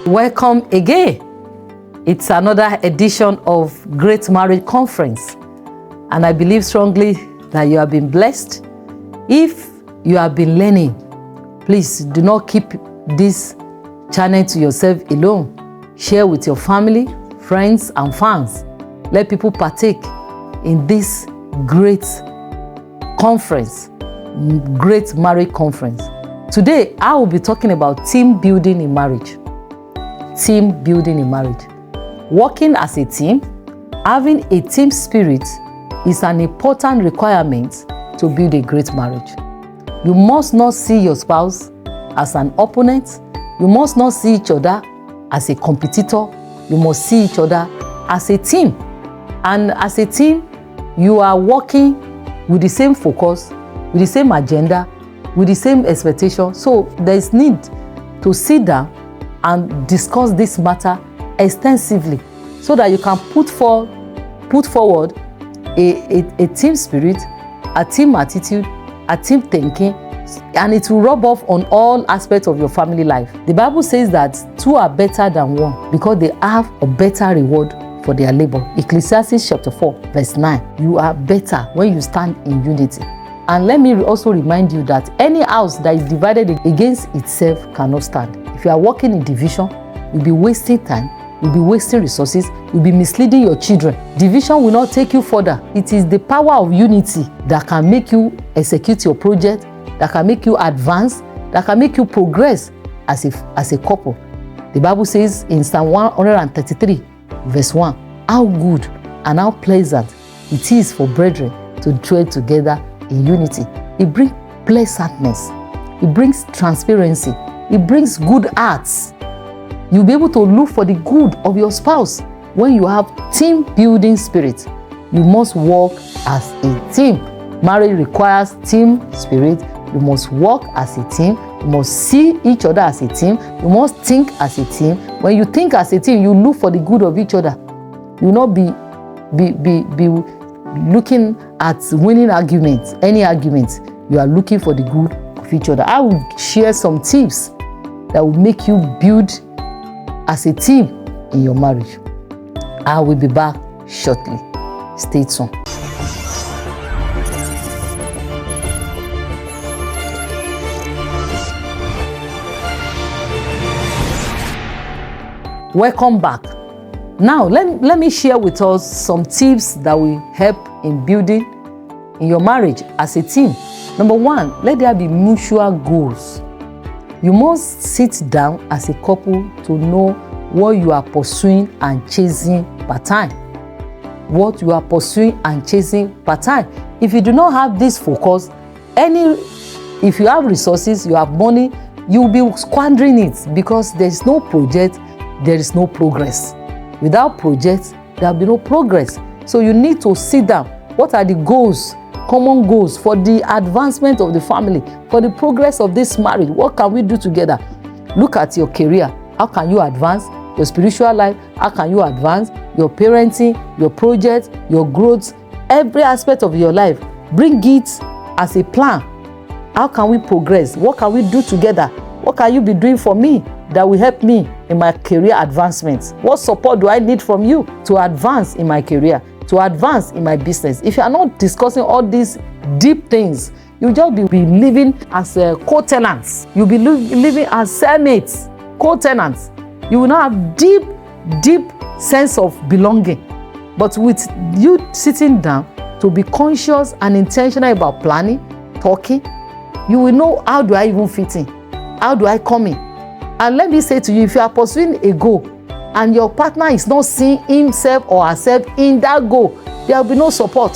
Welcome again. It's another edition of Great Marriage Conference, and I believe strongly that you have been blessed. If you have been learning, please do not keep this channel to yourself alone. Share with your family, friends, and fans. Let people partake in this great conference, Great Marriage Conference. Today, I will be talking about team building in marriage. Team building in marriage. Working as a team, having a team spirit is an important requirement to build a great marriage. You must not see your spouse as an opponent. You must not see each other as a competitor. You must see each other as a team. And as a team, you are working with the same focus, with the same agenda, with the same expectation. So there is need to sit down and discuss this matter extensively so that you can put forward a team spirit, a team attitude, a team thinking, and it will rub off on all aspects of your family life. The Bible says that two are better than one because they have a better reward for their labor. Ecclesiastes chapter 4 verse 9. You are better when you stand in unity. And let me also remind you that any house that is divided against itself cannot stand. If you are working in division, you'll be wasting time, you'll be wasting resources, you'll be misleading your children. Division will not take you further. It is the power of unity that can make you execute your project, that can make you advance, that can make you progress as a couple. The Bible says in Psalm 133 verse 1, how good and how pleasant it is for brethren to dwell together in unity. It brings pleasantness, it brings transparency, it brings good hearts. You'll be able to look for the good of your spouse when you have team building spirit. You must work as a team. Marriage requires team spirit. You must work as a team. You must see each other as a team. You must think as a team. When you think as a team, you look for the good of each other. You will not be looking at winning arguments, any arguments. You are looking for the good of each other. I will share some tips that will make you build as a team in your marriage. I will be back shortly. Stay tuned. Welcome back. Now, let me share with us some tips that will help in building in your marriage as a team. Number one, let there be mutual goals. You must sit down as a couple to know what you are pursuing and chasing per time. What you are pursuing and chasing per time. If you do not have this focus, if you have resources, you have money, you will be squandering it because there is no project, there is no progress. Without projects, there will be no progress. So you need to sit down. What are the goals, common goals for the advancement of the family, for the progress of this marriage? What can we do together? Look at your career. How can you advance your spiritual life? How can you advance your parenting, your project, your growth, every aspect of your life? Bring it as a plan. How can we progress? What can we do together? What can you be doing for me that will help me in my career advancement? What support do I need from you to advance in my career, to advance in my business? If you are not discussing all these deep things, you'll just be living as co-tenants. You'll be living as cellmates, co-tenants. You will not have deep sense of belonging. But with you sitting down to be conscious and intentional about planning, talking, you will know, how do I even fit in? How do I come in? And let me say to you, if you are pursuing a goal and your partner is not seeing himself or herself in that goal, there will be no support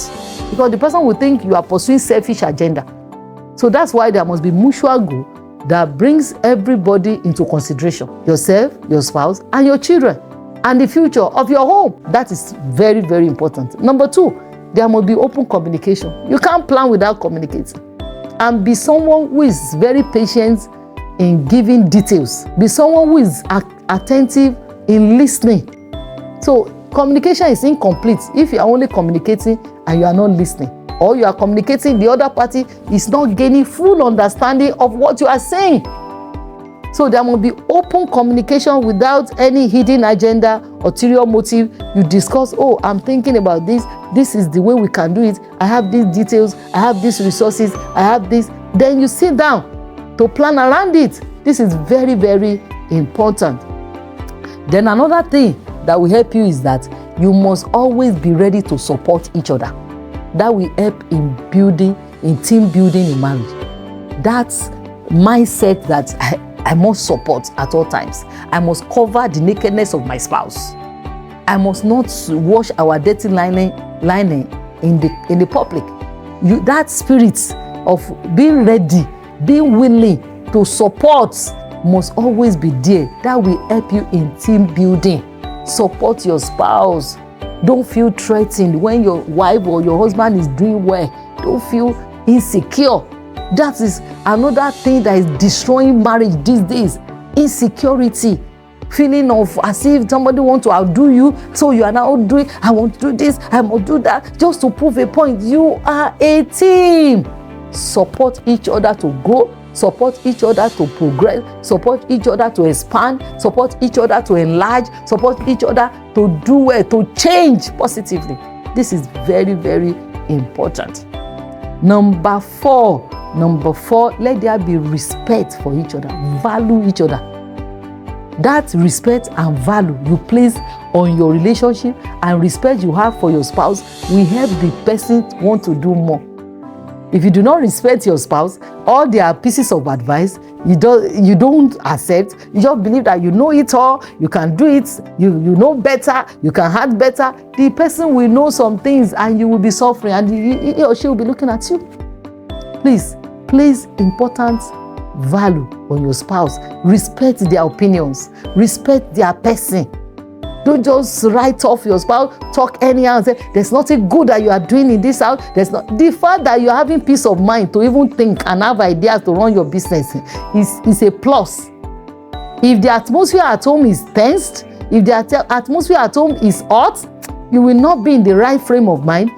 because the person will think you are pursuing selfish agenda. So that's why there must be mutual goal that brings everybody into consideration. Yourself, your spouse, and your children, and the future of your home. That is very, very important. Number two, there must be open communication. You can't plan without communicating. And be someone who is very patient in giving details. Be someone who is attentive in listening. So communication is incomplete if you are only communicating and you are not listening, or you are communicating, the other party is not gaining full understanding of what you are saying. So there must be open communication without any hidden agenda, ulterior motive. You discuss, oh, I'm thinking about this. This is the way we can do it. I have these details. I have these resources. I have this. Then you sit down to plan around it. This is very, very important. Then another thing that will help you is that you must always be ready to support each other. That will help in building, in team building in marriage. That's mindset that I must support at all times. I must cover the nakedness of my spouse. I must not wash our dirty lining in the public. That spirit of being ready, being willing to support must always be there. That will help you in team building. Support your spouse. Don't feel threatened when your wife or your husband is doing well. Don't feel insecure. That is another thing that is destroying marriage these days. Insecurity. Feeling of as if somebody wants to outdo you, so you are now doing, I want to do this, I must do that, just to prove a point. You are a team. Support each other to grow, support each other to progress, support each other to expand, support each other to enlarge, support each other to do well, to change positively. This is very, very important. Number four, let there be respect for each other. Value each other. That respect and value you place on your relationship and respect you have for your spouse will help the person want to do more. If you do not respect your spouse, all their pieces of advice you don't accept, you just believe that you know it all, you can do it, you know better, you can act better, the person will know some things and you will be suffering and he or she will be looking at you. Please place important value on your spouse. Respect their opinions. Respect their person. Don't just write off your spouse, talk anyhow and say, there's nothing good that you are doing in this house. There's not. The fact that you're having peace of mind to even think and have ideas to run your business is a plus. If the atmosphere at home is tensed, if the atmosphere at home is hot, you will not be in the right frame of mind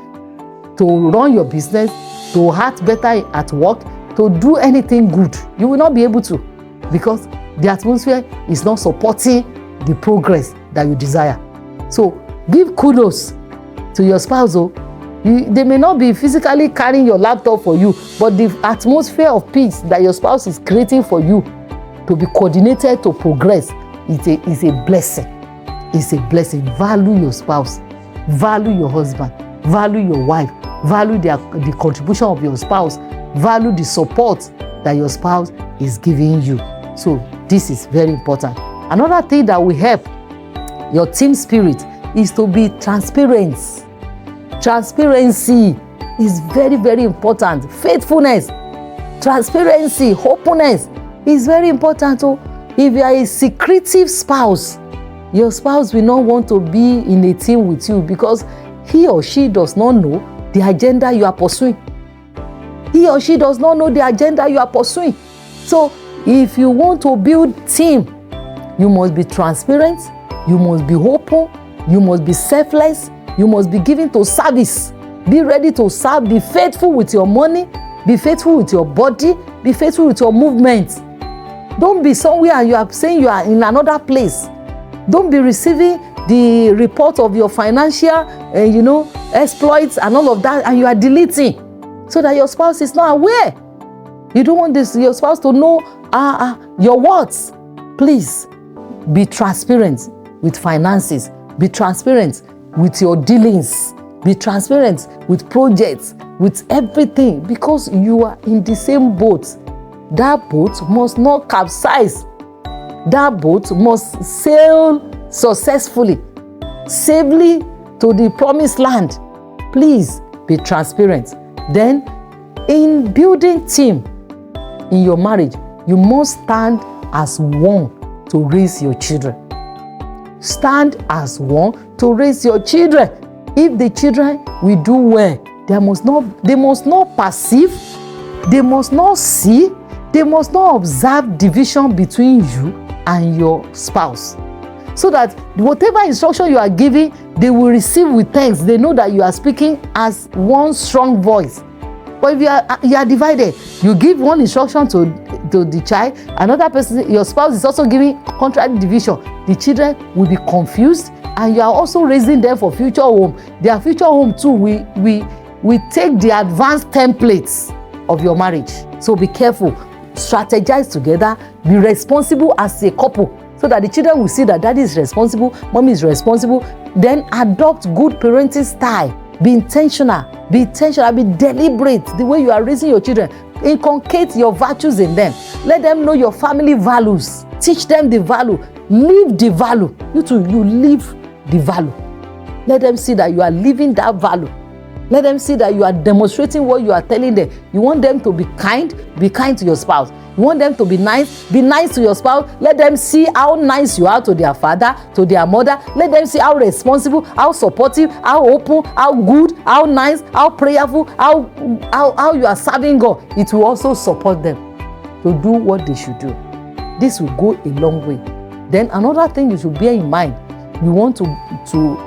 to run your business, to act better at work, to do anything good. You will not be able to, because the atmosphere is not supporting the progress that you desire. So give kudos to your spouse. They may not be physically carrying your laptop for you, but the atmosphere of peace that your spouse is creating for you to be coordinated to progress is a blessing. It's a blessing. Value your spouse. Value your husband. Value your wife. Value the contribution of your spouse. Value the support that your spouse is giving you. So this is very important. Another thing that will help your team spirit is to be transparent. Transparency is very, very important. Faithfulness, transparency, openness is very important. So if you are a secretive spouse, your spouse will not want to be in a team with you because he or she does not know the agenda you are pursuing. He or she does not know the agenda you are pursuing. So if you want to build team, you must be transparent, you must be open, you must be selfless, you must be given to service. Be ready to serve, be faithful with your money, be faithful with your body, be faithful with your movement. Don't be somewhere and you are saying you are in another place. Don't be receiving the report of your financial exploits and all of that and you are deleting so that your spouse is not aware. You don't want your spouse to know your words. Please be transparent with finances. Be transparent with your dealings. Be transparent with projects, with everything, because you are in the same boat. That boat must not capsize. That boat must sail successfully, safely to the promised land. Please be transparent. Then, in building team in your marriage, you must stand as one to raise your children. Stand as one to raise your children. If the children will do well, they must not perceive, they must not see, they must not observe division between you and your spouse. So that whatever instruction you are giving, they will receive with thanks. They know that you are speaking as one strong voice. But if you are divided, you give one instruction to the child, another person, your spouse is also giving contrary division. The children will be confused, and you are also raising them for future home. Their future home too, we take the advanced templates of your marriage. So be careful, strategize together, be responsible as a couple, so that the children will see that daddy is responsible, mommy is responsible. Then adopt good parenting style. Be intentional, be deliberate. The way you are raising your children, inculcate your virtues in them. Let them know your family values. Teach them the value. Live the value. You too, you live the value. Let them see that you are living that value. Let them see that you are demonstrating what you are telling them. You want them to be kind to your spouse. You want them to be nice to your spouse. Let them see how nice you are to their father, to their mother. Let them see how responsible, how supportive, how open, how good, how nice, how prayerful, how you are serving God. It will also support them to do what they should do. This will go a long way. Then another thing you should bear in mind, you want to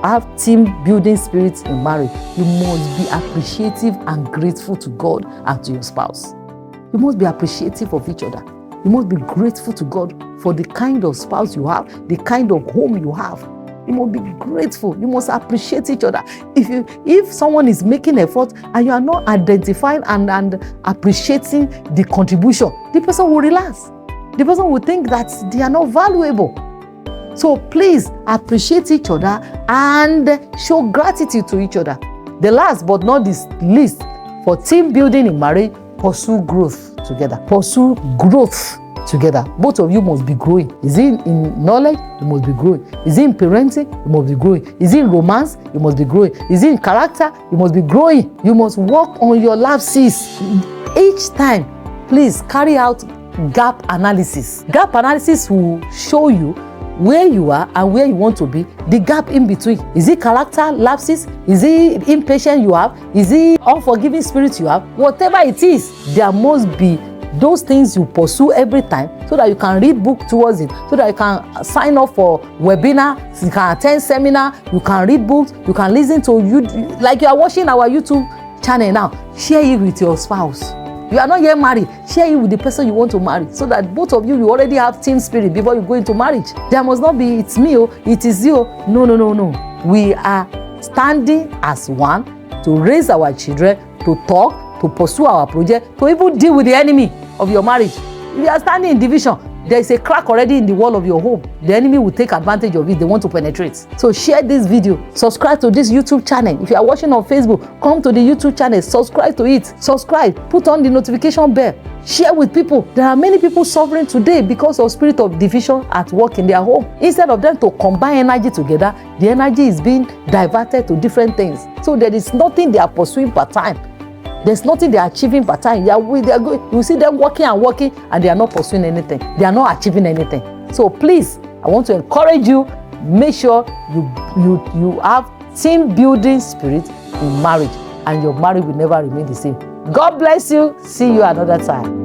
have team building spirits in marriage. You must be appreciative and grateful to God and to your spouse. You must be appreciative of each other. You must be grateful to God for the kind of spouse you have, the kind of home you have. You must be grateful. You must appreciate each other. If someone is making effort and you are not identifying and appreciating the contribution, the person will relax. The person will think that they are not valuable. So please appreciate each other and show gratitude to each other. The last but not the least, for team building in marriage, pursue growth together. Pursue growth together. Both of you must be growing. Is it in knowledge? You must be growing. Is it in parenting? You must be growing. Is it in romance? You must be growing. Is it in character? You must be growing. You must work on your lapses. Each time, please carry out gap analysis. Gap analysis will show you where you are and where you want to be, the gap in between. Is it character lapses? Is it impatient you have? Is it unforgiving spirit you have? Whatever it is, there must be those things you pursue every time, so that you can read book towards it, so that you can sign up for webinar, you can attend seminar, you can read books, you can listen to YouTube. Like you are watching our YouTube channel now, share it with your spouse. You are not yet married, share it with the person you want to marry, so that both of you already have team spirit before you go into marriage. There must not be, it's me, it is you. No. We are standing as one to raise our children, to talk, to pursue our project, to even deal with the enemy of your marriage. If you are standing in division, there is a crack already in the wall of your home. The enemy will take advantage of it. They want to penetrate. So share this video. Subscribe to this YouTube channel. If you are watching on Facebook, come to the YouTube channel. Subscribe to it. Subscribe. Put on the notification bell. Share with people. There are many people suffering today because of spirit of division at work in their home. Instead of them to combine energy together, the energy is being diverted to different things. So there is nothing they are pursuing per time. There's nothing they are achieving per time. You see them working, and they are not pursuing anything. They are not achieving anything. So please, I want to encourage you, make sure you have team building spirit in marriage, and your marriage will never remain the same. God bless you. See you another time.